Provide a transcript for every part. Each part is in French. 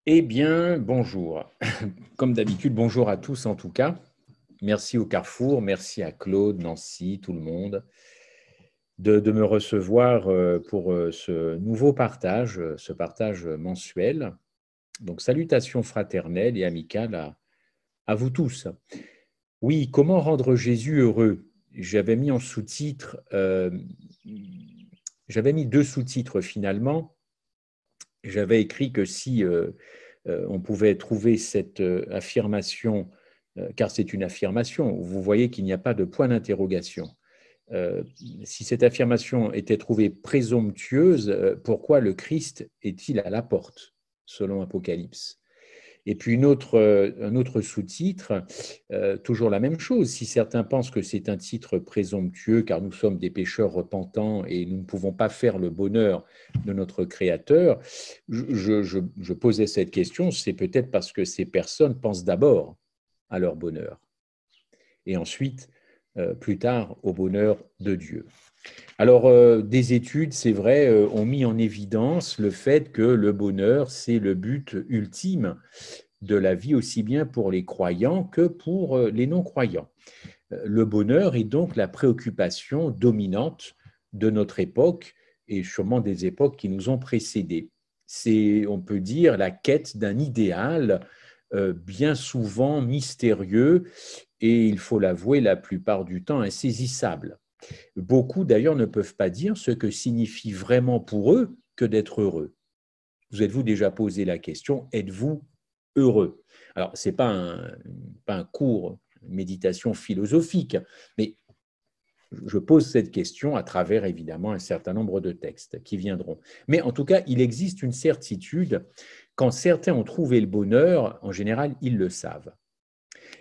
Eh bien, bonjour. Comme d'habitude, bonjour à tous en tout cas. Merci au Carrefour, merci à Claude, Nancy, tout le monde de me recevoir pour ce nouveau partage, ce partage mensuel. Donc, salutations fraternelles et amicales à vous tous. Oui, comment rendre Jésus heureux? J'avais mis en sous-titre, j'avais mis deux sous-titres finalement. J'avais écrit que si on pouvait trouver cette affirmation, car c'est une affirmation, vous voyez qu'il n'y a pas de point d'interrogation. Euh, si cette affirmation était trouvée présomptueuse, pourquoi le Christ est-il à la porte, selon Apocalypse? Et puis un autre sous-titre, toujours la même chose. Si certains pensent que c'est un titre présomptueux, car nous sommes des pécheurs repentants et nous ne pouvons pas faire le bonheur de notre Créateur, je posais cette question, c'est peut-être parce que ces personnes pensent d'abord à leur bonheur et ensuite, plus tard, au bonheur de Dieu. Alors, des études, c'est vrai, ont mis en évidence le fait que le bonheur, c'est le but ultime de la vie, aussi bien pour les croyants que pour les non-croyants. Le bonheur est donc la préoccupation dominante de notre époque et sûrement des époques qui nous ont précédés. C'est, on peut dire, la quête d'un idéal bien souvent mystérieux et, il faut l'avouer, la plupart du temps insaisissable. Beaucoup d'ailleurs ne peuvent pas dire ce que signifie vraiment pour eux que d'être heureux. Vous êtes-vous déjà posé la question, êtes-vous heureux? Alors, ce n'est pas un cours méditation philosophique, mais je pose cette question à travers évidemment un certain nombre de textes qui viendront. Mais en tout cas, il existe une certitude, quand certains ont trouvé le bonheur, en général, ils le savent.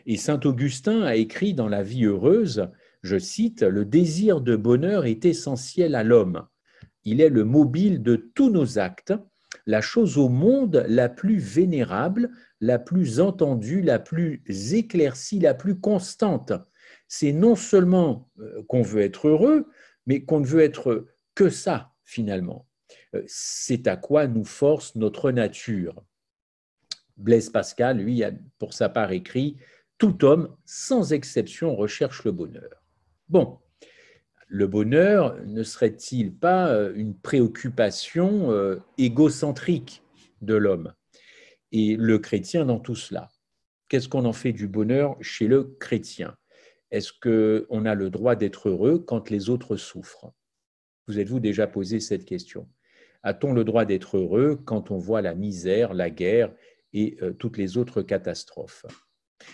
Et saint Augustin a écrit dans La vie heureuse, je cite, le désir de bonheur est essentiel à l'homme. Il est le mobile de tous nos actes, la chose au monde la plus vénérable, la plus entendue, la plus éclaircie, la plus constante. C'est non seulement qu'on veut être heureux, mais qu'on ne veut être que ça, finalement. C'est à quoi nous force notre nature. Blaise Pascal, lui, a pour sa part écrit tout homme, sans exception, recherche le bonheur. Bon, le bonheur ne serait-il pas une préoccupation égocentrique de l'homme? Et le chrétien dans tout cela, qu'est-ce qu'on en fait du bonheur chez le chrétien? Est-ce qu'on a le droit d'être heureux quand les autres souffrent? Vous êtes-vous déjà posé cette question? A-t-on le droit d'être heureux quand on voit la misère, la guerre et toutes les autres catastrophes?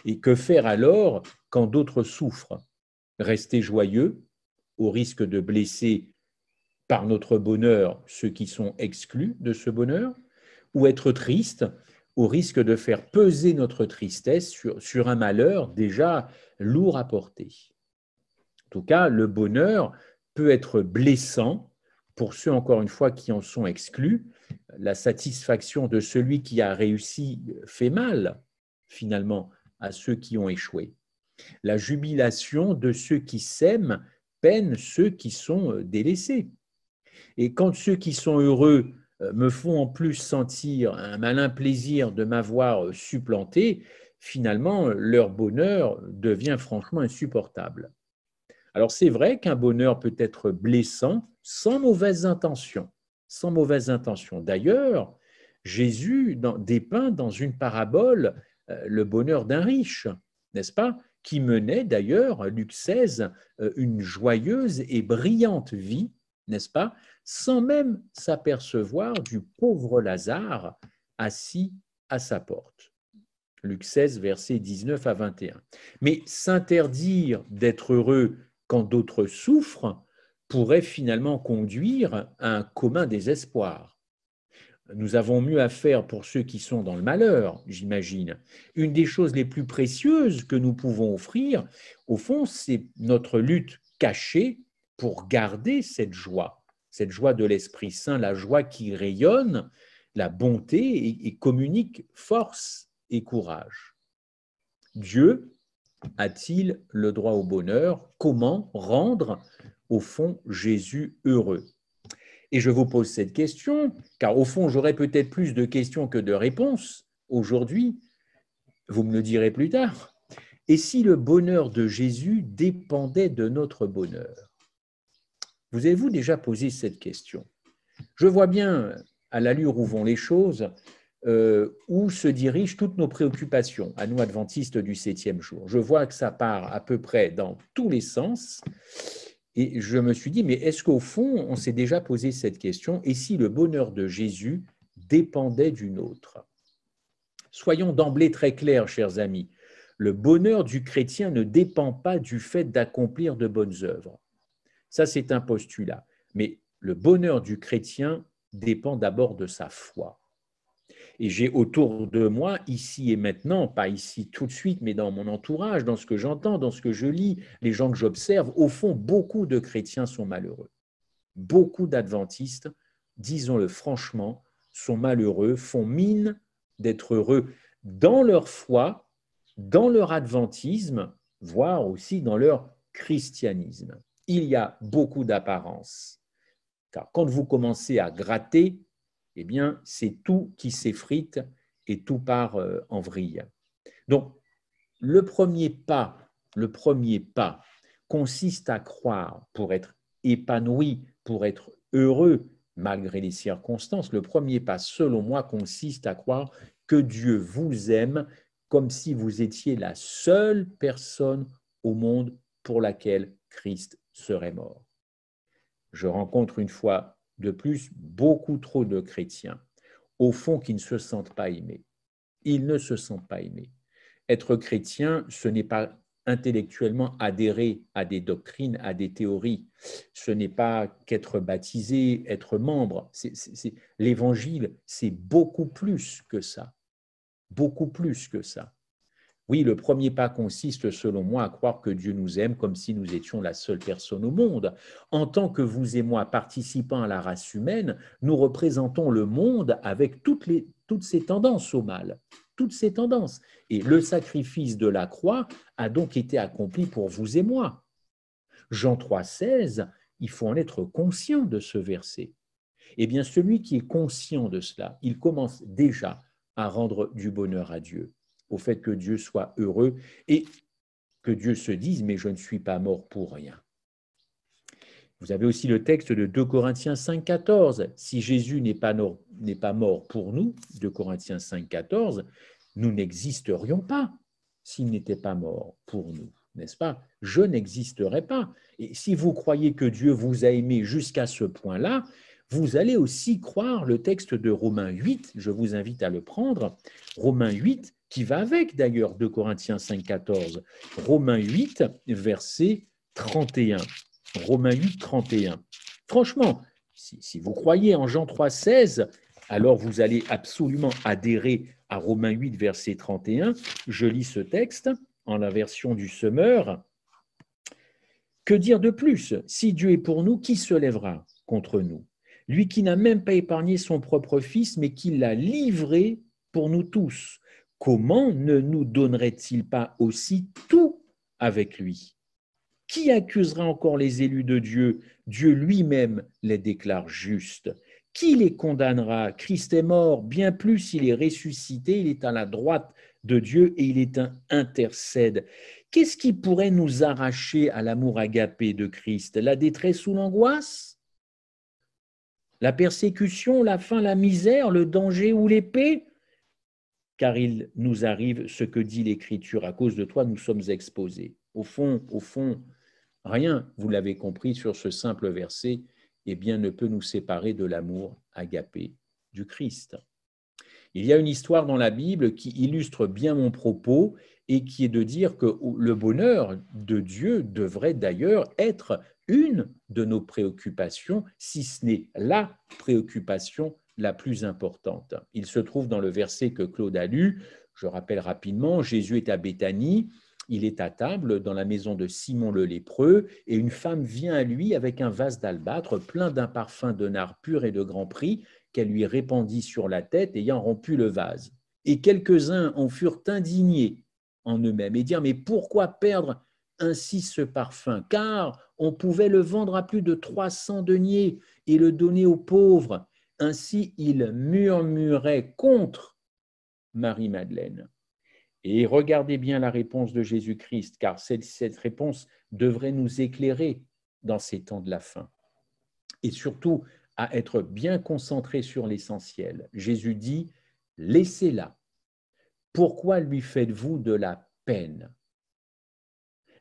Et que faire alors quand d'autres souffrent? Rester joyeux au risque de blesser par notre bonheur ceux qui sont exclus de ce bonheur, ou être triste au risque de faire peser notre tristesse sur un malheur déjà lourd à porter. En tout cas, le bonheur peut être blessant pour ceux, encore une fois, qui en sont exclus. La satisfaction de celui qui a réussi fait mal, finalement, à ceux qui ont échoué. La jubilation de ceux qui s'aiment peine ceux qui sont délaissés. Et quand ceux qui sont heureux me font en plus sentir un malin plaisir de m'avoir supplanté, finalement, leur bonheur devient franchement insupportable. Alors c'est vrai qu'un bonheur peut être blessant sans mauvaise intention. Sans mauvaise intention. D'ailleurs, Jésus dépeint dans une parabole le bonheur d'un riche, n'est-ce pas? Qui menait d'ailleurs, Luc 16, une joyeuse et brillante vie, n'est-ce pas? Sans même s'apercevoir du pauvre Lazare assis à sa porte. Luc 16, versets 19 à 21. Mais s'interdire d'être heureux quand d'autres souffrent pourrait finalement conduire à un commun désespoir. Nous avons mieux à faire pour ceux qui sont dans le malheur, j'imagine. Une des choses les plus précieuses que nous pouvons offrir, au fond, c'est notre lutte cachée pour garder cette joie de l'Esprit Saint, la joie qui rayonne, la bonté et communique force et courage. Dieu a-t-il le droit au bonheur? Comment rendre, au fond, Jésus heureux? Et je vous pose cette question, car au fond, j'aurais peut-être plus de questions que de réponses aujourd'hui, vous me le direz plus tard. Et si le bonheur de Jésus dépendait de notre bonheur? Vous avez-vous déjà posé cette question? Je vois bien, à l'allure où vont les choses, où se dirigent toutes nos préoccupations, à nous adventistes du 7e jour. Je vois que ça part à peu près dans tous les sens. Et je me suis dit, mais est-ce qu'au fond, on s'est déjà posé cette question? Et si le bonheur de Jésus dépendait d'une autre? Soyons d'emblée très clairs, chers amis. Le bonheur du chrétien ne dépend pas du fait d'accomplir de bonnes œuvres. Ça, c'est un postulat. Mais le bonheur du chrétien dépend d'abord de sa foi. Et j'ai autour de moi, ici et maintenant, pas ici tout de suite, mais dans mon entourage, dans ce que j'entends, dans ce que je lis, les gens que j'observe, au fond, beaucoup de chrétiens sont malheureux. Beaucoup d'adventistes, disons-le franchement, sont malheureux, font mine d'être heureux dans leur foi, dans leur adventisme, voire aussi dans leur christianisme. Il y a beaucoup d'apparence. Car quand vous commencez à gratter, eh bien, c'est tout qui s'effrite et tout part en vrille. Donc, le premier pas consiste à croire pour être épanoui, pour être heureux malgré les circonstances. Le premier pas, selon moi, consiste à croire que Dieu vous aime comme si vous étiez la seule personne au monde pour laquelle Christ serait mort. Je rencontre une fois de plus beaucoup trop de chrétiens, au fond, qui ne se sentent pas aimés. Ils ne se sentent pas aimés. Être chrétien, ce n'est pas intellectuellement adhérer à des doctrines, à des théories. Ce n'est pas qu'être baptisé, être membre. L'évangile, c'est beaucoup plus que ça. Beaucoup plus que ça. Oui, le premier pas consiste, selon moi, à croire que Dieu nous aime comme si nous étions la seule personne au monde. En tant que vous et moi, participants à la race humaine, nous représentons le monde avec toutes ces tendances au mal, toutes ces tendances. Et le sacrifice de la croix a donc été accompli pour vous et moi. Jean 3,16, il faut en être conscient de ce verset. Eh bien, celui qui est conscient de cela, il commence déjà à rendre du bonheur à Dieu, au fait que Dieu soit heureux et que Dieu se dise « mais je ne suis pas mort pour rien ». Vous avez aussi le texte de 2 Corinthiens 5,14. Si Jésus n'est pas mort pour nous, 2 Corinthiens 5,14, nous n'existerions pas s'il n'était pas mort pour nous, n'est-ce pas? Je n'existerais pas. Et si vous croyez que Dieu vous a aimé jusqu'à ce point-là, vous allez aussi croire le texte de Romains 8, je vous invite à le prendre, Romains 8, qui va avec d'ailleurs 2 Corinthiens 5,14, Romains 8, verset 31. Romains 8, 31. Franchement, si vous croyez en Jean 3,16, alors vous allez absolument adhérer à Romains 8, verset 31. Je lis ce texte en la version du Semeur. Que dire de plus? Si Dieu est pour nous, qui se lèvera contre nous? Lui qui n'a même pas épargné son propre Fils, mais qui l'a livré pour nous tous. Comment ne nous donnerait-il pas aussi tout avec lui? Qui accusera encore les élus de Dieu? Dieu lui-même les déclare justes. Qui les condamnera? Christ est mort, bien plus, il est ressuscité, il est à la droite de Dieu et il est un intercède. Qu'est-ce qui pourrait nous arracher à l'amour agapé de Christ? La détresse ou l'angoisse? La persécution, la faim, la misère, le danger ou l'épée? Car il nous arrive ce que dit l'Écriture, à cause de toi, nous sommes exposés. Au fond, rien, vous l'avez compris sur ce simple verset, eh bien, ne peut nous séparer de l'amour agapé du Christ. Il y a une histoire dans la Bible qui illustre bien mon propos et qui est de dire que le bonheur de Dieu devrait d'ailleurs être une de nos préoccupations, si ce n'est la préoccupation la plus importante. Il se trouve dans le verset que Claude a lu, je rappelle rapidement, Jésus est à Béthanie, il est à table dans la maison de Simon le lépreux et une femme vient à lui avec un vase d'albâtre plein d'un parfum de nard pur et de grand prix qu'elle lui répandit sur la tête ayant rompu le vase. Et quelques-uns en furent indignés en eux-mêmes et dirent « Mais pourquoi perdre ainsi ce parfum, car on pouvait le vendre à plus de 300 deniers et le donner aux pauvres. Ainsi, il murmurait contre Marie-Madeleine. Et regardez bien la réponse de Jésus-Christ, car cette réponse devrait nous éclairer dans ces temps de la fin. Et surtout, à être bien concentré sur l'essentiel. Jésus dit, laissez-la. Pourquoi lui faites-vous de la peine?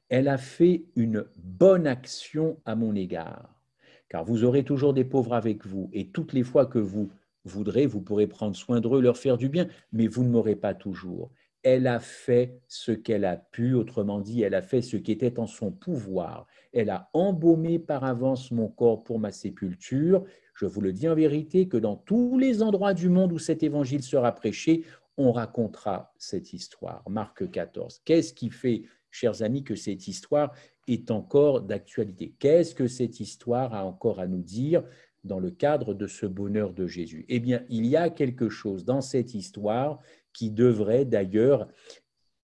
Elle a fait une bonne action à mon égard, car vous aurez toujours des pauvres avec vous, et toutes les fois que vous voudrez, vous pourrez prendre soin d'eux, leur faire du bien, mais vous ne m'aurez pas toujours. Elle a fait ce qu'elle a pu, autrement dit, elle a fait ce qui était en son pouvoir. Elle a embaumé par avance mon corps pour ma sépulture. Je vous le dis en vérité que dans tous les endroits du monde où cet évangile sera prêché, on racontera cette histoire. Marc 14. Qu'est-ce qui fait, chers amis, que cette histoire est encore d'actualité? Qu'est-ce que cette histoire a encore à nous dire dans le cadre de ce bonheur de Jésus? Eh bien, il y a quelque chose dans cette histoire qui devrait d'ailleurs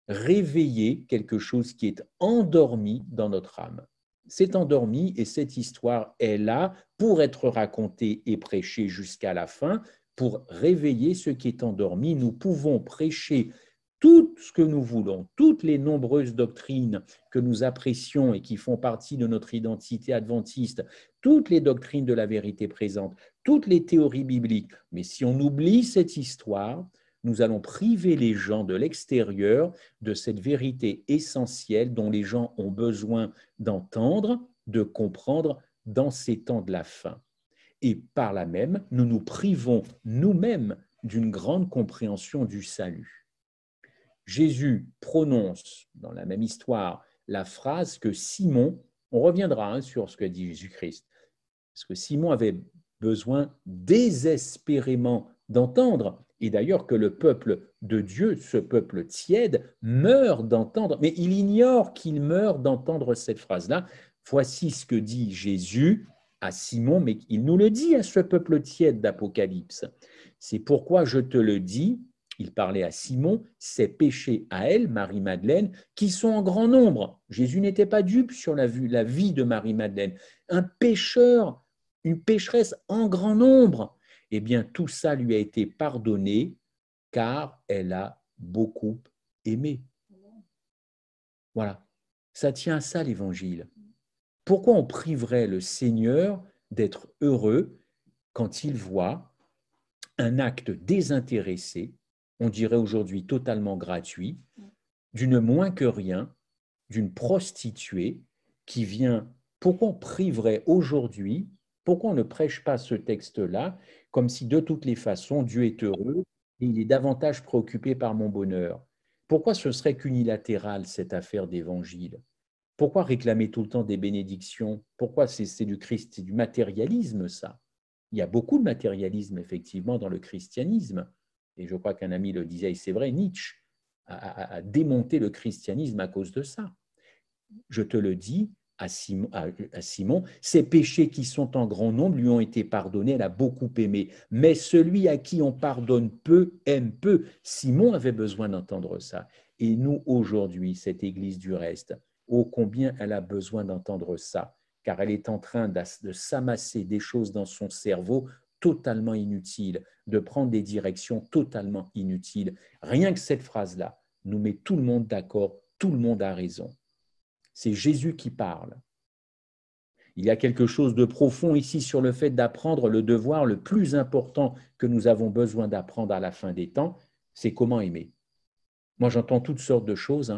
réveiller quelque chose qui est endormi dans notre âme. C'est endormi et cette histoire est là pour être racontée et prêchée jusqu'à la fin, pour réveiller ce qui est endormi. Nous pouvons prêcher tout ce que nous voulons, toutes les nombreuses doctrines que nous apprécions et qui font partie de notre identité adventiste, toutes les doctrines de la vérité présente, toutes les théories bibliques. Mais si on oublie cette histoire, nous allons priver les gens de l'extérieur de cette vérité essentielle dont les gens ont besoin d'entendre, de comprendre dans ces temps de la fin. Et par là même, nous nous privons nous-mêmes d'une grande compréhension du salut. Jésus prononce dans la même histoire la phrase que Simon, on reviendra sur ce que dit Jésus-Christ, parce que Simon avait besoin désespérément d'entendre, et d'ailleurs que le peuple de Dieu, ce peuple tiède, meurt d'entendre, mais il ignore qu'il meurt d'entendre cette phrase-là. Voici ce que dit Jésus à Simon, mais il nous le dit à ce peuple tiède d'Apocalypse. C'est pourquoi je te le dis, il parlait à Simon, ses péchés à elle, Marie-Madeleine, qui sont en grand nombre. Jésus n'était pas dupe sur la vie de Marie-Madeleine. Un pécheur, une pécheresse en grand nombre, eh bien tout ça lui a été pardonné car elle a beaucoup aimé. Voilà, ça tient à ça l'évangile. Pourquoi on priverait le Seigneur d'être heureux quand il voit un acte désintéressé, on dirait aujourd'hui totalement gratuit, d'une moins que rien, d'une prostituée qui vient. Pourquoi on priverait aujourd'hui, pourquoi on ne prêche pas ce texte-là comme si de toutes les façons Dieu est heureux et il est davantage préoccupé par mon bonheur? Pourquoi ce serait qu'unilatéral cette affaire d'évangile? Pourquoi réclamer tout le temps des bénédictions? Pourquoi c'est du Christ, c'est du matérialisme ça? Il y a beaucoup de matérialisme effectivement dans le christianisme. Et je crois qu'un ami le disait, et c'est vrai, Nietzsche a démonté le christianisme à cause de ça. Je te le dis, à Simon, ses péchés qui sont en grand nombre lui ont été pardonnés, elle a beaucoup aimé. Mais celui à qui on pardonne peu, aime peu. Simon avait besoin d'entendre ça. Et nous, aujourd'hui, cette Église du reste, ô combien elle a besoin d'entendre ça, car elle est en train de s'amasser des choses dans son cerveau totalement inutiles, de prendre des directions totalement inutiles. Rien que cette phrase-là nous met tout le monde d'accord, tout le monde a raison. C'est Jésus qui parle. Il y a quelque chose de profond ici sur le fait d'apprendre le devoir le plus important que nous avons besoin d'apprendre à la fin des temps, c'est comment aimer. Moi, j'entends toutes sortes de choses,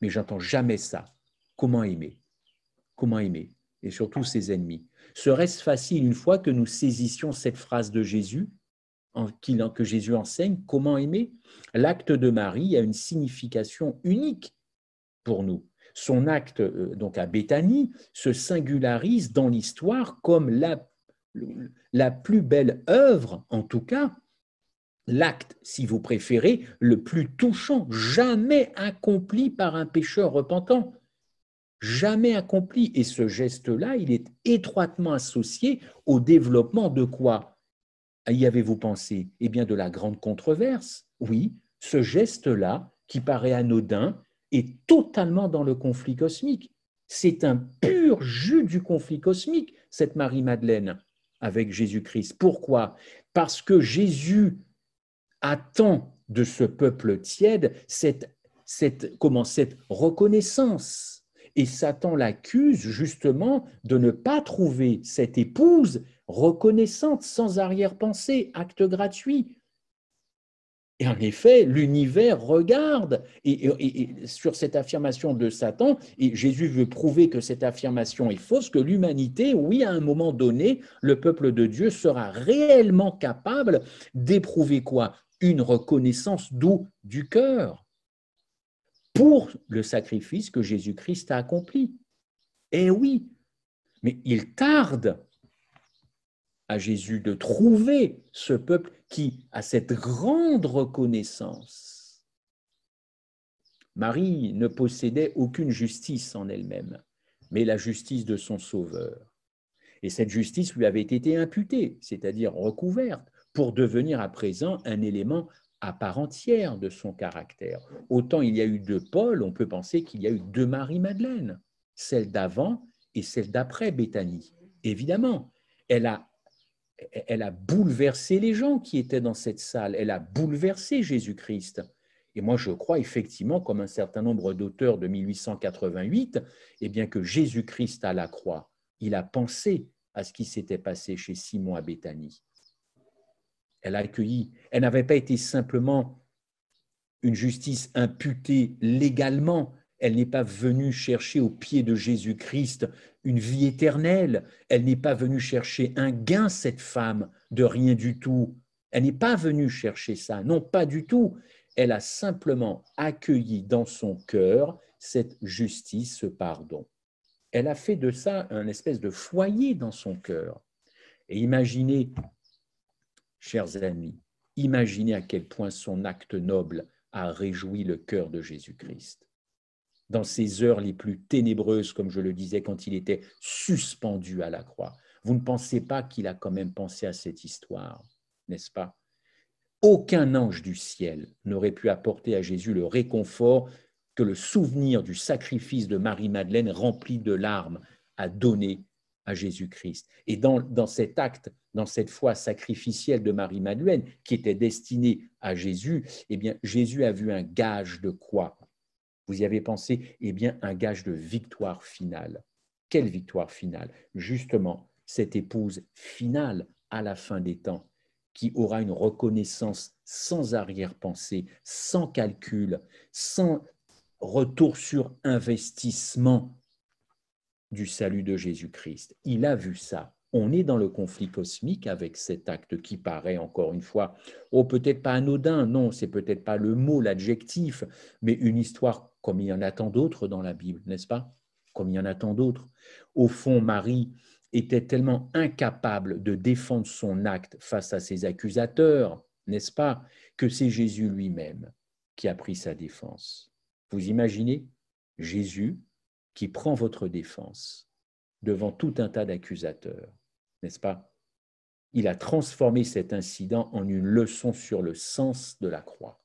mais j'entends jamais ça. Comment aimer? Comment aimer? Et surtout ses ennemis. Serait-ce facile une fois que nous saisissions cette phrase de Jésus, que Jésus enseigne, comment aimer? L'acte de Marie a une signification unique pour nous. Son acte donc à Béthanie se singularise dans l'histoire comme la plus belle œuvre, en tout cas, l'acte, si vous préférez, le plus touchant, jamais accompli par un pécheur repentant. Jamais accompli. Et ce geste-là, il est étroitement associé au développement de quoi? Y avez-vous pensé? Eh bien, de la grande controverse. Oui, ce geste-là, qui paraît anodin, est totalement dans le conflit cosmique. C'est un pur jus du conflit cosmique, cette Marie-Madeleine avec Jésus-Christ. Pourquoi? Parce que Jésus attend de ce peuple tiède cette reconnaissance. Et Satan l'accuse justement de ne pas trouver cette épouse reconnaissante, sans arrière-pensée, acte gratuit. Et en effet, l'univers regarde et sur cette affirmation de Satan, et Jésus veut prouver que cette affirmation est fausse, que l'humanité, oui, à un moment donné, le peuple de Dieu sera réellement capable d'éprouver quoi? Une reconnaissance d'où? Du cœur, pour le sacrifice que Jésus-Christ a accompli. Eh oui, mais il tarde à Jésus de trouver ce peuple qui a cette grande reconnaissance. Marie ne possédait aucune justice en elle-même, mais la justice de son Sauveur. Et cette justice lui avait été imputée, c'est-à-dire recouverte, pour devenir à présent un élément à part entière de son caractère. Autant il y a eu deux Paul, on peut penser qu'il y a eu deux Marie-Madeleine, celle d'avant et celle d'après Béthanie. Évidemment, elle a bouleversé les gens qui étaient dans cette salle, elle a bouleversé Jésus-Christ. Et moi, je crois effectivement, comme un certain nombre d'auteurs de 1888, eh bien que Jésus-Christ à la croix, il a pensé à ce qui s'était passé chez Simon à Béthanie. Elle a accueilli, elle n'avait pas été simplement une justice imputée légalement, elle n'est pas venue chercher au pied de Jésus-Christ une vie éternelle, elle n'est pas venue chercher un gain, cette femme, de rien du tout. Elle n'est pas venue chercher ça, non, pas du tout. Elle a simplement accueilli dans son cœur cette justice, ce pardon. Elle a fait de ça un espèce de foyer dans son cœur. Et imaginez, chers amis, imaginez à quel point son acte noble a réjoui le cœur de Jésus-Christ. Dans ces heures les plus ténébreuses, comme je le disais, quand il était suspendu à la croix. Vous ne pensez pas qu'il a quand même pensé à cette histoire, n'est-ce pas? Aucun ange du ciel n'aurait pu apporter à Jésus le réconfort que le souvenir du sacrifice de Marie-Madeleine rempli de larmes a donné à Jésus-Christ. Et dans cet acte, dans cette foi sacrificielle de Marie-Madeleine, qui était destinée à Jésus, eh bien, Jésus a vu un gage de quoi? Vous y avez pensé? Eh bien, un gage de victoire finale. Quelle victoire finale? Justement, cette épouse finale à la fin des temps, qui aura une reconnaissance sans arrière-pensée, sans calcul, sans retour sur investissement du salut de Jésus-Christ. Il a vu ça. On est dans le conflit cosmique avec cet acte qui paraît, encore une fois, peut-être pas anodin, non, c'est peut-être pas le mot, l'adjectif, mais une histoire comme il y en a tant d'autres dans la Bible, n'est-ce pas? Comme il y en a tant d'autres. Au fond, Marie était tellement incapable de défendre son acte face à ses accusateurs, n'est-ce pas, que c'est Jésus lui-même qui a pris sa défense. Vous imaginez Jésus qui prend votre défense devant tout un tas d'accusateurs, n'est-ce pas? Il a transformé cet incident en une leçon sur le sens de la croix.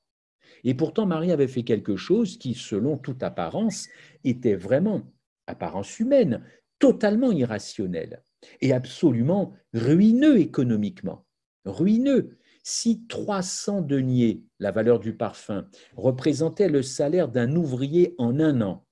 Et pourtant, Marie avait fait quelque chose qui, selon toute apparence, était vraiment, apparence humaine, totalement irrationnel et absolument ruineux économiquement. Ruineux. Si 300 deniers, la valeur du parfum, représentait le salaire d'un ouvrier en un an,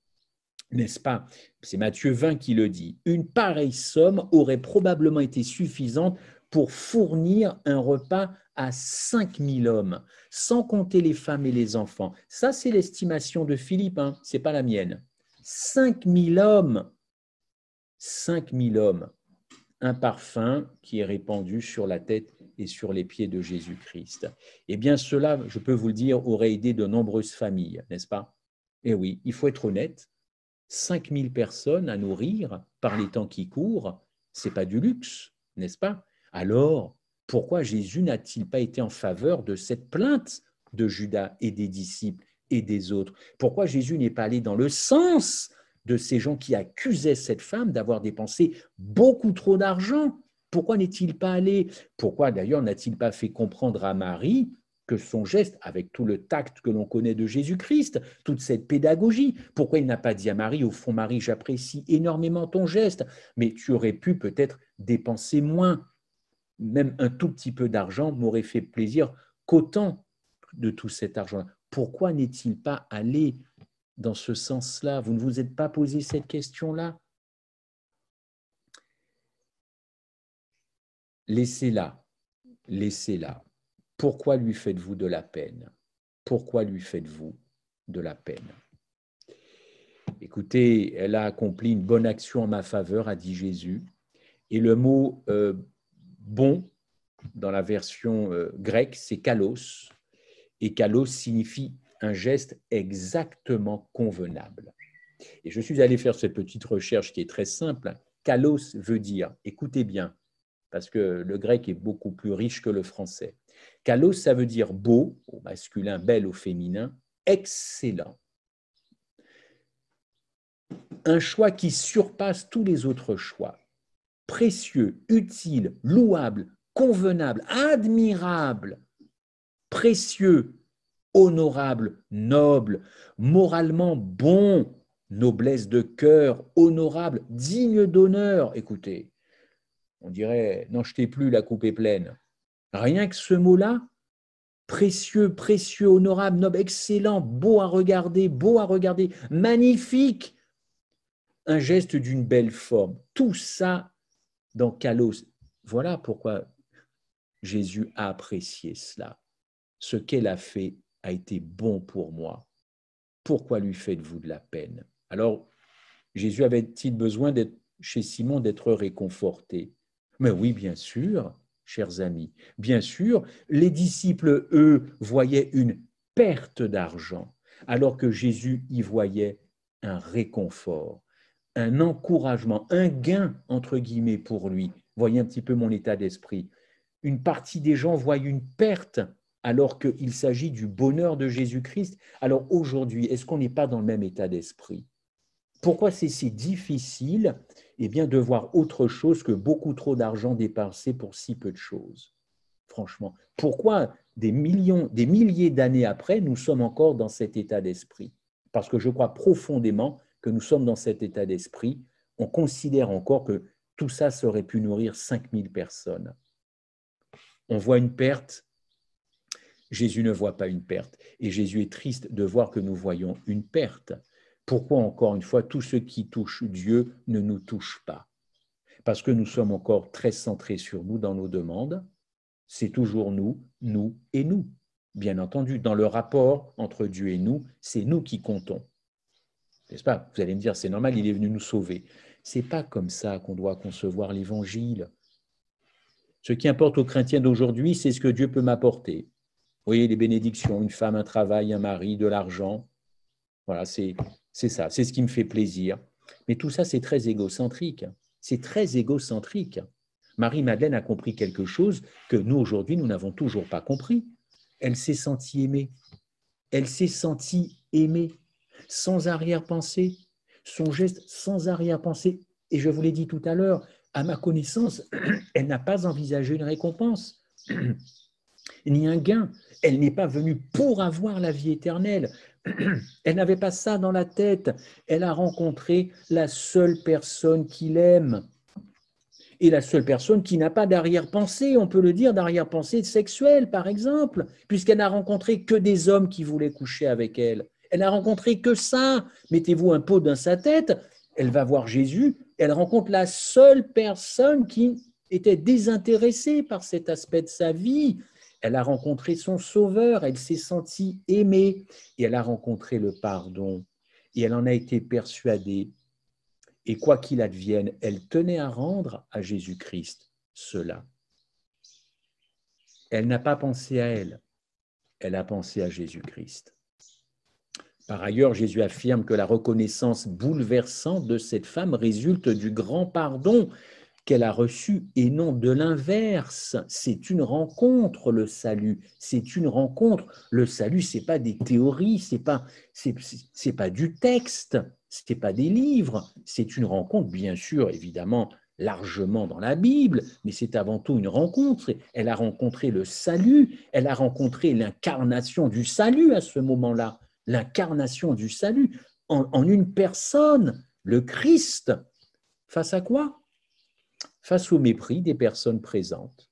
n'est-ce pas? C'est Matthieu 20 qui le dit. Une pareille somme aurait probablement été suffisante pour fournir un repas à 5000 hommes, sans compter les femmes et les enfants. Ça, c'est l'estimation de Philippe, hein, ce n'est pas la mienne. 5000 hommes, 5000 hommes, un parfum qui est répandu sur la tête et sur les pieds de Jésus-Christ. Eh bien, cela, je peux vous le dire, aurait aidé de nombreuses familles, n'est-ce pas? Eh oui, il faut être honnête. 5000 personnes à nourrir par les temps qui courent, ce n'est pas du luxe, n'est-ce pas? Alors, pourquoi Jésus n'a-t-il pas été en faveur de cette plainte de Judas et des disciples et des autres? Pourquoi Jésus n'est pas allé dans le sens de ces gens qui accusaient cette femme d'avoir dépensé beaucoup trop d'argent? Pourquoi n'est-il pas allé? Pourquoi d'ailleurs n'a-t-il pas fait comprendre à Marie que son geste, avec tout le tact que l'on connaît de Jésus-Christ, toute cette pédagogie, pourquoi il n'a pas dit à Marie, au fond Marie, j'apprécie énormément ton geste, mais tu aurais pu peut-être dépenser moins, même un tout petit peu d'argent m'aurait fait plaisir qu'autant de tout cet argent. Pourquoi n'est-il pas allé dans ce sens-là? Vous ne vous êtes pas posé cette question-là? Laissez-la, laissez-la. Pourquoi lui faites-vous de la peine? Pourquoi lui faites-vous de la peine? Écoutez, elle a accompli une bonne action en ma faveur, a dit Jésus. Et le mot bon, dans la version grecque, c'est kalos. Et kalos signifie un geste exactement convenable. Et je suis allé faire cette petite recherche qui est très simple. Kalos veut dire, écoutez bien, parce que le grec est beaucoup plus riche que le français. Kalos, ça veut dire beau, au masculin, belle au féminin, excellent. Un choix qui surpasse tous les autres choix. Précieux, utile, louable, convenable, admirable, précieux, honorable, noble, moralement bon, noblesse de cœur, honorable, digne d'honneur. Écoutez, on dirait, n'en jetez plus, la coupe est pleine. Rien que ce mot-là, précieux, précieux, honorable, noble, excellent, beau à regarder, magnifique, un geste d'une belle forme. Tout ça dans kalos. Voilà pourquoi Jésus a apprécié cela. Ce qu'elle a fait a été bon pour moi. Pourquoi lui faites-vous de la peine? Alors, Jésus avait-il besoin d'être chez Simon d'être réconforté? Mais oui, bien sûr, chers amis. Bien sûr, les disciples, eux, voyaient une perte d'argent, alors que Jésus y voyait un réconfort, un encouragement, un gain, entre guillemets, pour lui. Voyez un petit peu mon état d'esprit. Une partie des gens voient une perte alors qu'il s'agit du bonheur de Jésus-Christ. Alors aujourd'hui, est-ce qu'on n'est pas dans le même état d'esprit? Pourquoi c'est si difficile de voir autre chose que beaucoup trop d'argent dépensé pour si peu de choses? Franchement, pourquoi des milliers d'années après, nous sommes encore dans cet état d'esprit? Parce que je crois profondément que nous sommes dans cet état d'esprit. On considère encore que tout ça, ça aurait pu nourrir 5000 personnes. On voit une perte, Jésus ne voit pas une perte. Et Jésus est triste de voir que nous voyons une perte. Pourquoi, encore une fois, tout ce qui touche Dieu ne nous touche pas? Parce que nous sommes encore très centrés sur nous dans nos demandes. C'est toujours nous, nous et nous. Bien entendu, dans le rapport entre Dieu et nous, c'est nous qui comptons. N'est-ce pas? Vous allez me dire, c'est normal, il est venu nous sauver. Ce n'est pas comme ça qu'on doit concevoir l'Évangile. Ce qui importe aux chrétiens d'aujourd'hui, c'est ce que Dieu peut m'apporter. Vous voyez, les bénédictions, une femme, un travail, un mari, de l'argent. Voilà, c'est ça, c'est ce qui me fait plaisir. Mais tout ça, c'est très égocentrique. C'est très égocentrique. Marie-Madeleine a compris quelque chose que nous, aujourd'hui, nous n'avons toujours pas compris. Elle s'est sentie aimée. Elle s'est sentie aimée, sans arrière-pensée. Son geste sans arrière-pensée. Et je vous l'ai dit tout à l'heure, à ma connaissance, elle n'a pas envisagé une récompense, ni un gain. Elle n'est pas venue pour avoir la vie éternelle. Elle n'avait pas ça dans la tête. Elle a rencontré la seule personne qu'il aime. Et la seule personne qui n'a pas d'arrière-pensée, on peut le dire, d'arrière-pensée sexuelle, par exemple, puisqu'elle n'a rencontré que des hommes qui voulaient coucher avec elle. Elle n'a rencontré que ça. Mettez-vous un pot dans sa tête, elle va voir Jésus, elle rencontre la seule personne qui était désintéressée par cet aspect de sa vie. Elle a rencontré son Sauveur, elle s'est sentie aimée, et elle a rencontré le pardon, et elle en a été persuadée. Et quoi qu'il advienne, elle tenait à rendre à Jésus-Christ cela. Elle n'a pas pensé à elle, elle a pensé à Jésus-Christ. Par ailleurs, Jésus affirme que la reconnaissance bouleversante de cette femme résulte du grand pardon qu'elle a reçu et non de l'inverse. C'est une rencontre, le salut. C'est une rencontre. Le salut, c'est pas des théories, c'est pas du texte, c'est pas des livres. C'est une rencontre, bien sûr, évidemment. largement dans la Bible, mais c'est avant tout une rencontre. Elle a rencontré le salut, elle a rencontré l'incarnation du salut à ce moment-là, l'incarnation du salut en une personne, le Christ. Face à quoi? Face au mépris des personnes présentes.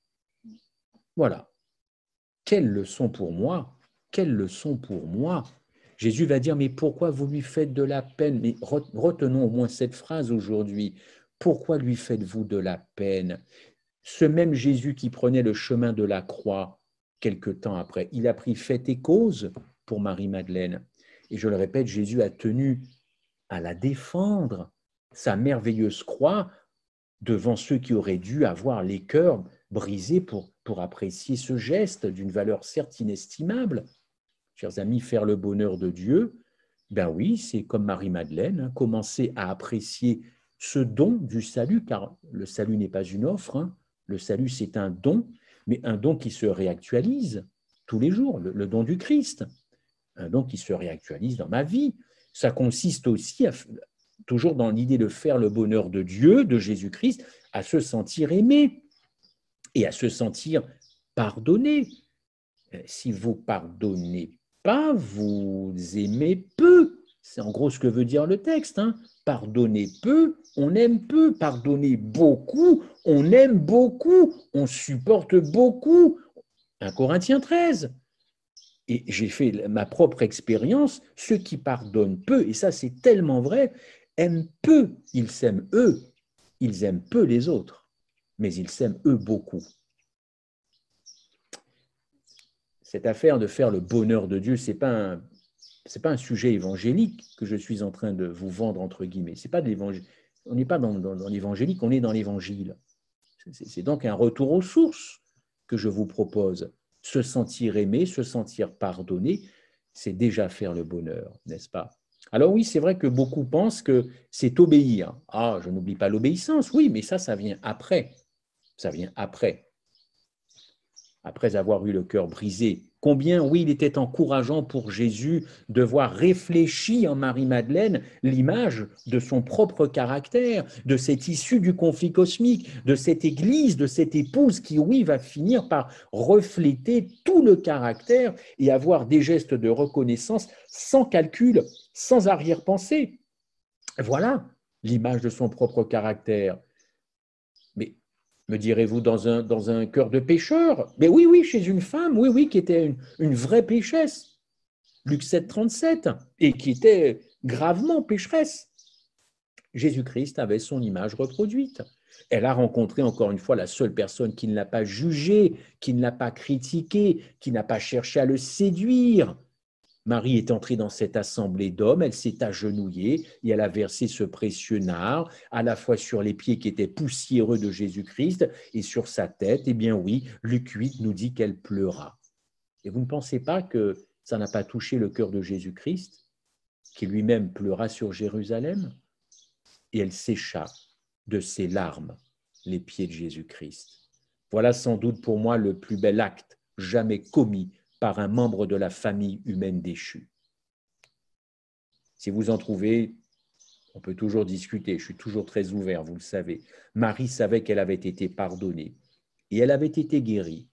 Voilà. Quelle leçon pour moi! Quelle leçon pour moi! Jésus va dire, mais pourquoi vous lui faites de la peine? Mais retenons au moins cette phrase aujourd'hui. Pourquoi lui faites-vous de la peine? Ce même Jésus qui prenait le chemin de la croix, quelque temps après, il a pris fait et cause pour Marie-Madeleine. Et je le répète, Jésus a tenu à la défendre, sa merveilleuse croix, devant ceux qui auraient dû avoir les cœurs brisés pour apprécier ce geste d'une valeur certes inestimable. Chers amis, faire le bonheur de Dieu, ben oui, c'est comme Marie-Madeleine, hein, commencer à apprécier ce don du salut, car le salut n'est pas une offre, hein, le salut c'est un don, mais un don qui se réactualise tous les jours, le don du Christ, un don qui se réactualise dans ma vie. Ça consiste aussi, toujours dans l'idée de faire le bonheur de Dieu, de Jésus-Christ, à se sentir aimé et à se sentir pardonné. Si vous pardonnez pas, vous aimez peu. C'est en gros ce que veut dire le texte. Hein. Pardonner peu, on aime peu. Pardonner beaucoup, on aime beaucoup. On supporte beaucoup. 1 Corinthiens 13. Et j'ai fait ma propre expérience. Ceux qui pardonnent peu, et ça c'est tellement vrai, aiment peu. Ils s'aiment eux. Ils aiment peu les autres. Mais ils s'aiment eux beaucoup. Cette affaire de faire le bonheur de Dieu, ce n'est pas un sujet évangélique que je suis en train de vous vendre, entre guillemets. C'est pas de l'évangile. On n'est pas dans l'évangélique, on est dans l'évangile. C'est donc un retour aux sources que je vous propose. Se sentir aimé, se sentir pardonné, c'est déjà faire le bonheur, n'est-ce pas? Alors oui, c'est vrai que beaucoup pensent que c'est obéir. Ah, je n'oublie pas l'obéissance, oui, mais ça vient après. Ça vient après. Après avoir eu le cœur brisé. Combien, oui, il était encourageant pour Jésus de voir réfléchi en Marie-Madeleine l'image de son propre caractère, de cette issue du conflit cosmique, de cette Église, de cette épouse qui, oui, va finir par refléter tout le caractère et avoir des gestes de reconnaissance sans calcul, sans arrière-pensée. Voilà l'image de son propre caractère. Mais me direz-vous, dans un cœur de pécheur? Mais oui, oui, chez une femme, oui, oui, qui était une vraie pécheresse. Luc 7, 37, et qui était gravement pécheresse. Jésus-Christ avait son image reproduite. Elle a rencontré encore une fois la seule personne qui ne l'a pas jugé, qui ne l'a pas critiqué, qui n'a pas cherché à le séduire. Marie est entrée dans cette assemblée d'hommes, elle s'est agenouillée et elle a versé ce précieux nard à la fois sur les pieds qui étaient poussiéreux de Jésus-Christ et sur sa tête. Eh bien oui, Luc 8 nous dit qu'elle pleura. Et vous ne pensez pas que ça n'a pas touché le cœur de Jésus-Christ, qui lui-même pleura sur Jérusalem? Et elle sécha de ses larmes les pieds de Jésus-Christ. Voilà sans doute pour moi le plus bel acte jamais commis par un membre de la famille humaine déchue. Si vous en trouvez, on peut toujours discuter, je suis toujours très ouvert, vous le savez. Marie savait qu'elle avait été pardonnée et elle avait été guérie.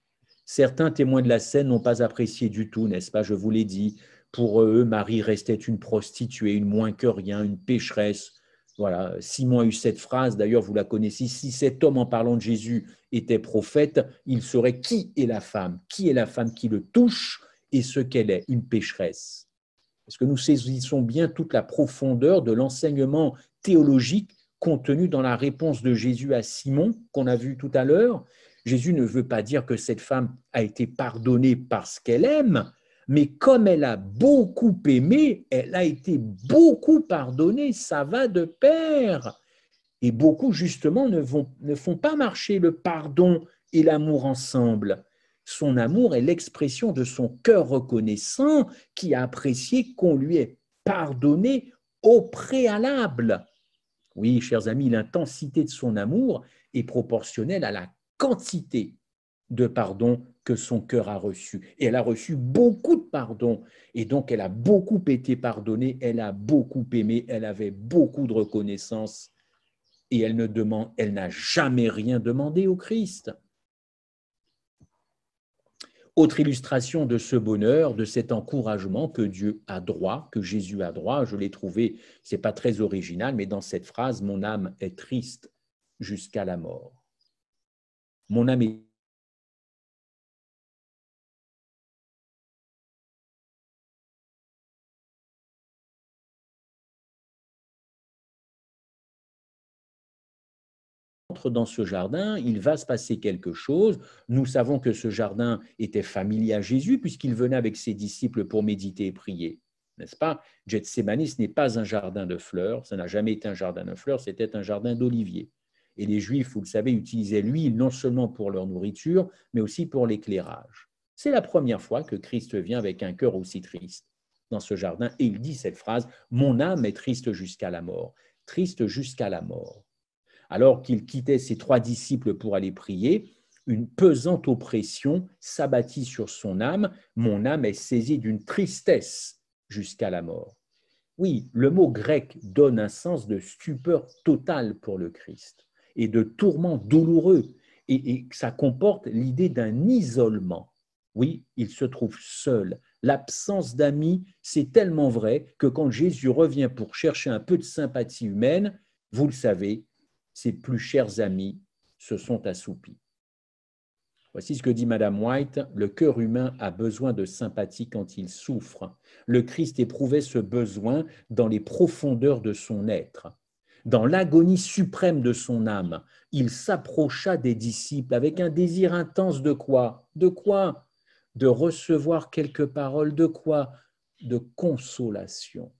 Certains témoins de la scène n'ont pas apprécié du tout, n'est-ce pas? Je vous l'ai dit, pour eux, Marie restait une prostituée, une moins que rien, une pécheresse. Voilà, Simon a eu cette phrase, d'ailleurs vous la connaissez, si cet homme en parlant de Jésus était prophète, il saurait qui est la femme qui le touche et ce qu'elle est, une pécheresse. Est-ce que nous saisissons bien toute la profondeur de l'enseignement théologique contenu dans la réponse de Jésus à Simon qu'on a vu tout à l'heure? Jésus ne veut pas dire que cette femme a été pardonnée parce qu'elle aime, mais comme elle a beaucoup aimé, elle a été beaucoup pardonnée, ça va de pair. Et beaucoup, justement, ne font pas marcher le pardon et l'amour ensemble. Son amour est l'expression de son cœur reconnaissant qui a apprécié qu'on lui ait pardonné au préalable. Oui, chers amis, l'intensité de son amour est proportionnelle à la quantité de pardon que son cœur a reçu. Et elle a reçu beaucoup de pardon. Et donc, elle a beaucoup été pardonnée, elle a beaucoup aimé, elle avait beaucoup de reconnaissance. et elle n'a jamais rien demandé au Christ. Autre illustration de ce bonheur, de cet encouragement que Dieu a droit, que Jésus a droit, je l'ai trouvé, ce n'est pas très original, mais dans cette phrase, mon âme est triste jusqu'à la mort. Mon âme est dans ce jardin, il va se passer quelque chose. Nous savons que ce jardin était familier à Jésus puisqu'il venait avec ses disciples pour méditer et prier, n'est-ce pas? Gethsémani, ce n'est pas un jardin de fleurs, ça n'a jamais été un jardin de fleurs, c'était un jardin d'oliviers. Et les Juifs, vous le savez, utilisaient l'huile non seulement pour leur nourriture, mais aussi pour l'éclairage. C'est la première fois que Christ vient avec un cœur aussi triste dans ce jardin et il dit cette phrase, « Mon âme est triste jusqu'à la mort ». Triste jusqu'à la mort. Alors qu'il quittait ses 3 disciples pour aller prier, une pesante oppression s'abattit sur son âme. Mon âme est saisie d'une tristesse jusqu'à la mort. Oui, le mot grec donne un sens de stupeur totale pour le Christ et de tourment douloureux. Et ça comporte l'idée d'un isolement. Oui, il se trouve seul. L'absence d'amis, c'est tellement vrai que quand Jésus revient pour chercher un peu de sympathie humaine, vous le savez, ses plus chers amis se sont assoupis. Voici ce que dit Madame White, le cœur humain a besoin de sympathie quand il souffre. Le Christ éprouvait ce besoin dans les profondeurs de son être. Dans l'agonie suprême de son âme, il s'approcha des disciples avec un désir intense de quoi? De quoi? De recevoir quelques paroles, de quoi? De consolation.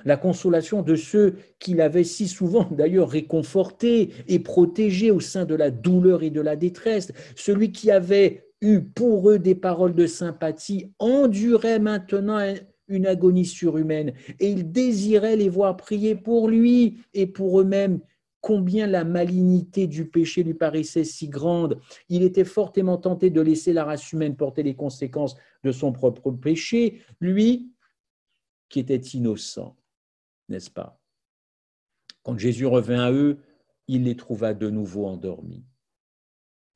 La consolation de ceux qu'il avait si souvent d'ailleurs réconfortés et protégés au sein de la douleur et de la détresse. Celui qui avait eu pour eux des paroles de sympathie endurait maintenant une agonie surhumaine et il désirait les voir prier pour lui et pour eux-mêmes. Combien la malignité du péché lui paraissait si grande. Il était fortement tenté de laisser la race humaine porter les conséquences de son propre péché, lui qui était innocent. N'est-ce pas? Quand Jésus revint à eux, il les trouva de nouveau endormis.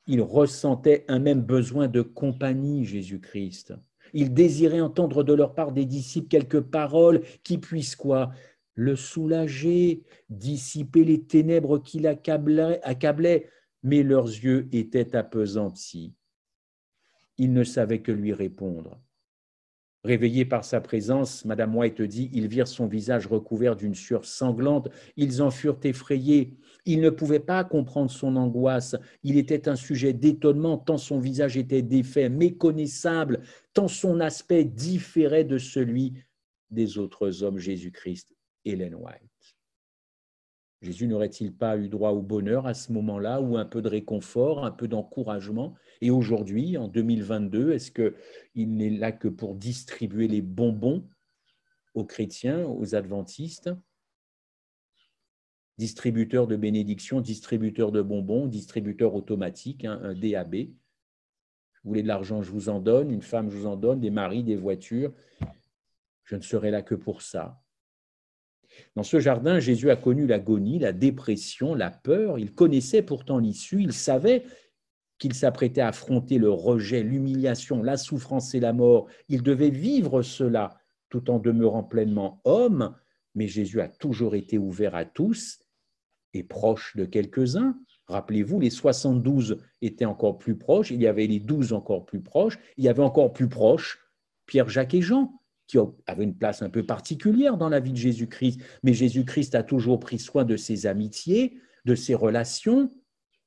Il ressentait un même besoin de compagnie, Jésus-Christ. Il désirait entendre de leur part des disciples quelques paroles qui puissent quoi? Le soulager, dissiper les ténèbres qui l'accablaient, mais leurs yeux étaient appesantis. Ils ne savaient que lui répondre. Réveillés par sa présence, Madame White dit, ils virent son visage recouvert d'une sueur sanglante, ils en furent effrayés, ils ne pouvaient pas comprendre son angoisse, il était un sujet d'étonnement tant son visage était défait, méconnaissable, tant son aspect différait de celui des autres hommes, Jésus-Christ, Ellen White. Jésus n'aurait-il pas eu droit au bonheur à ce moment-là, ou un peu de réconfort, un peu d'encouragement? Et aujourd'hui, en 2022, est-ce qu'il n'est là que pour distribuer les bonbons aux chrétiens, aux adventistes? Distributeur de bénédictions, distributeur de bonbons, distributeur automatique, un DAB. Vous voulez de l'argent, je vous en donne, une femme, je vous en donne, des maris, des voitures. Je ne serai là que pour ça. Dans ce jardin, Jésus a connu l'agonie, la dépression, la peur. Il connaissait pourtant l'issue. Il savait qu'il s'apprêtait à affronter le rejet, l'humiliation, la souffrance et la mort. Il devait vivre cela tout en demeurant pleinement homme. Mais Jésus a toujours été ouvert à tous et proche de quelques-uns. Rappelez-vous, les 72 étaient encore plus proches. Il y avait les 12 encore plus proches. Il y avait encore plus proches Pierre, Jacques et Jean, qui avaient une place un peu particulière dans la vie de Jésus-Christ. Mais Jésus-Christ a toujours pris soin de ses amitiés, de ses relations,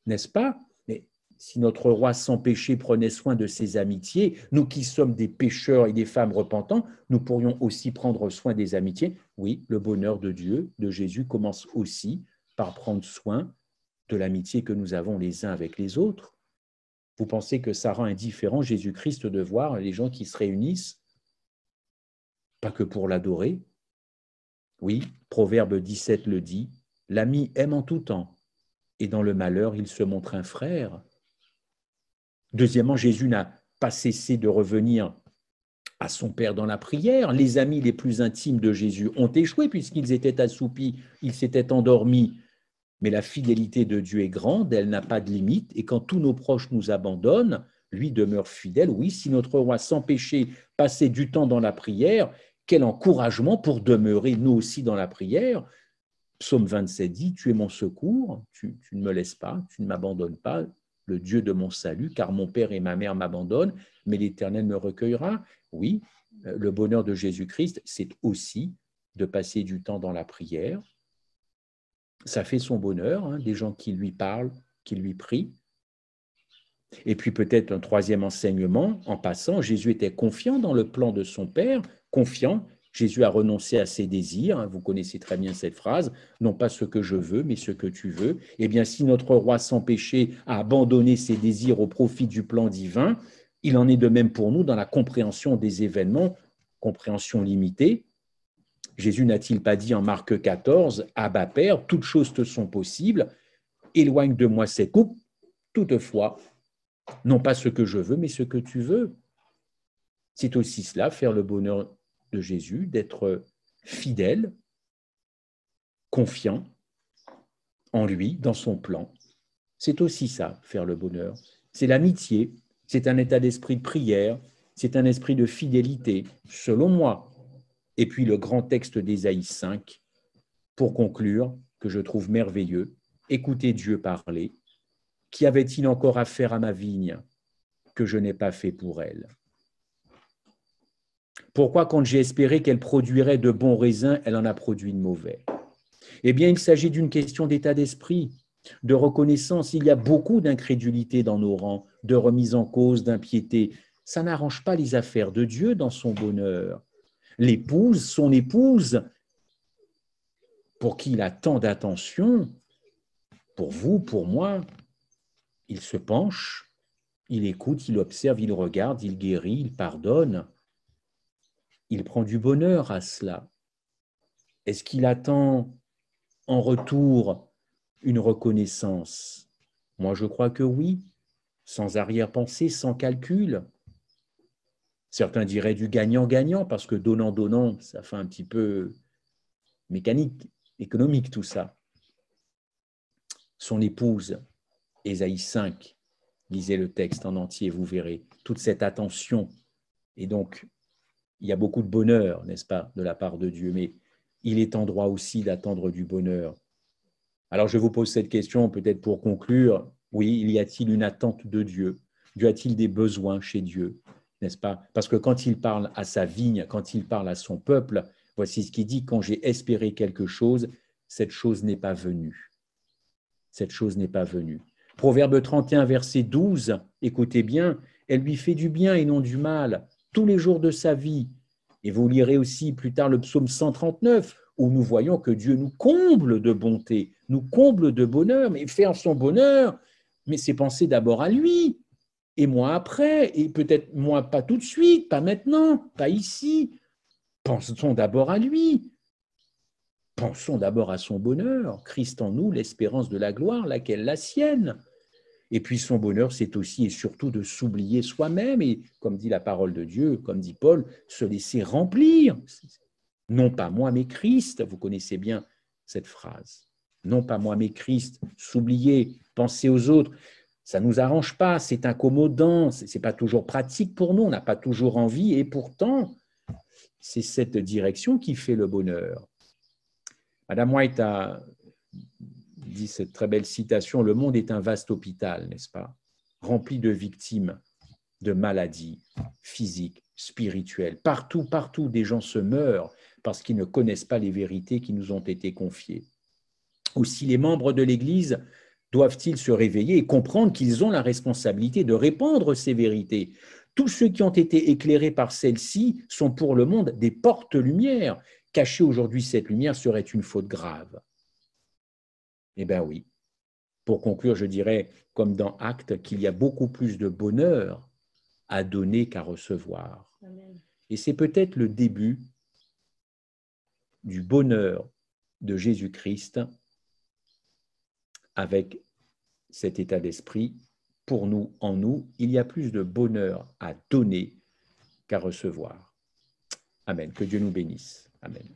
n'est-ce pas? Mais si notre roi sans péché prenait soin de ses amitiés, nous qui sommes des pécheurs et des femmes repentants, nous pourrions aussi prendre soin des amitiés. Oui, le bonheur de Dieu, de Jésus, commence aussi par prendre soin de l'amitié que nous avons les uns avec les autres. Vous pensez que ça rend indifférent Jésus-Christ de voir les gens qui se réunissent pas que pour l'adorer? Oui, Proverbe 17 le dit, l'ami aime en tout temps, et dans le malheur, il se montre un frère. Deuxièmement, Jésus n'a pas cessé de revenir à son Père dans la prière. Les amis les plus intimes de Jésus ont échoué puisqu'ils étaient assoupis, ils s'étaient endormis. Mais la fidélité de Dieu est grande, elle n'a pas de limite, et quand tous nos proches nous abandonnent, lui demeure fidèle. Oui, si notre roi sans péché passait du temps dans la prière, quel encouragement pour demeurer nous aussi dans la prière. Psaume 27 dit, tu es mon secours, tu ne me laisses pas, tu ne m'abandonnes pas, le Dieu de mon salut, car mon père et ma mère m'abandonnent, mais l'Éternel me recueillera. Oui, le bonheur de Jésus-Christ, c'est aussi de passer du temps dans la prière. Ça fait son bonheur, hein, des gens qui lui parlent, qui lui prient. Et puis peut-être un troisième enseignement, en passant, Jésus était confiant dans le plan de son Père, confiant. Jésus a renoncé à ses désirs, hein, vous connaissez très bien cette phrase, non pas ce que je veux, mais ce que tu veux. Eh bien, si notre roi sans péché a abandonné ses désirs au profit du plan divin, il en est de même pour nous dans la compréhension des événements, compréhension limitée. Jésus n'a-t-il pas dit en Marc 14, « Abba Père, toutes choses te sont possibles, éloigne de moi cette coupe, toutefois, non pas ce que je veux, mais ce que tu veux. » C'est aussi cela, faire le bonheur de Jésus, d'être fidèle, confiant en lui, dans son plan. C'est aussi ça, faire le bonheur. C'est l'amitié, c'est un état d'esprit de prière, c'est un esprit de fidélité, selon moi. Et puis le grand texte d'Ésaïe 5, pour conclure, que je trouve merveilleux, écoutez Dieu parler. Qu'y avait-il encore à faire à ma vigne que je n'ai pas fait pour elle? Pourquoi, quand j'ai espéré qu'elle produirait de bons raisins, elle en a produit de mauvais? Eh bien, il s'agit d'une question d'état d'esprit, de reconnaissance. Il y a beaucoup d'incrédulité dans nos rangs, de remise en cause, d'impiété. Ça n'arrange pas les affaires de Dieu dans son bonheur. L'épouse, son épouse, pour qui il a tant d'attention, pour vous, pour moi, il se penche, il écoute, il observe, il regarde, il guérit, il pardonne. Il prend du bonheur à cela. Est-ce qu'il attend en retour une reconnaissance? Moi, je crois que oui, sans arrière-pensée, sans calcul. Certains diraient du gagnant-gagnant, parce que donnant-donnant, ça fait un petit peu mécanique, économique tout ça. Son épouse, Ésaïe 5, lisez le texte en entier, vous verrez toute cette attention. Et donc, il y a beaucoup de bonheur, n'est-ce pas, de la part de Dieu, mais il est en droit aussi d'attendre du bonheur. Alors, je vous pose cette question peut-être pour conclure. Oui, il y a-t-il une attente de Dieu? Dieu a-t-il des besoins chez Dieu, n'est-ce pas? Parce que quand il parle à sa vigne, quand il parle à son peuple, voici ce qu'il dit, quand j'ai espéré quelque chose, cette chose n'est pas venue. Cette chose n'est pas venue. Proverbe 31, verset 12, écoutez bien, elle lui fait du bien et non du mal, tous les jours de sa vie. Et vous lirez aussi plus tard le psaume 139, où nous voyons que Dieu nous comble de bonté, nous comble de bonheur, mais faire son bonheur, mais c'est penser d'abord à lui, et moi après, et peut-être moi pas tout de suite, pas maintenant, pas ici. Pensons d'abord à lui. Pensons d'abord à son bonheur. Christ en nous, l'espérance de la gloire, laquelle la sienne. Et puis son bonheur, c'est aussi et surtout de s'oublier soi-même et, comme dit la parole de Dieu, comme dit Paul, se laisser remplir. Non pas moi, mais Christ. Vous connaissez bien cette phrase. Non pas moi, mais Christ. S'oublier, penser aux autres, ça ne nous arrange pas, c'est incommodant, ce n'est pas toujours pratique pour nous, on n'a pas toujours envie, et pourtant, c'est cette direction qui fait le bonheur. Madame White a dit cette très belle citation, « Le monde est un vaste hôpital, n'est-ce pas, rempli de victimes, de maladies physiques, spirituelles. Partout, partout, des gens se meurent parce qu'ils ne connaissent pas les vérités qui nous ont été confiées. Aussi, les membres de l'Église doivent-ils se réveiller et comprendre qu'ils ont la responsabilité de répandre ces vérités. Tous ceux qui ont été éclairés par celles-ci sont pour le monde des porte-lumière. Cacher aujourd'hui cette lumière serait une faute grave. » Eh bien oui. Pour conclure, je dirais, comme dans Actes, qu'il y a beaucoup plus de bonheur à donner qu'à recevoir. Amen. Et c'est peut-être le début du bonheur de Jésus-Christ avec cet état d'esprit. Pour nous, en nous, il y a plus de bonheur à donner qu'à recevoir. Amen. Que Dieu nous bénisse. Amen.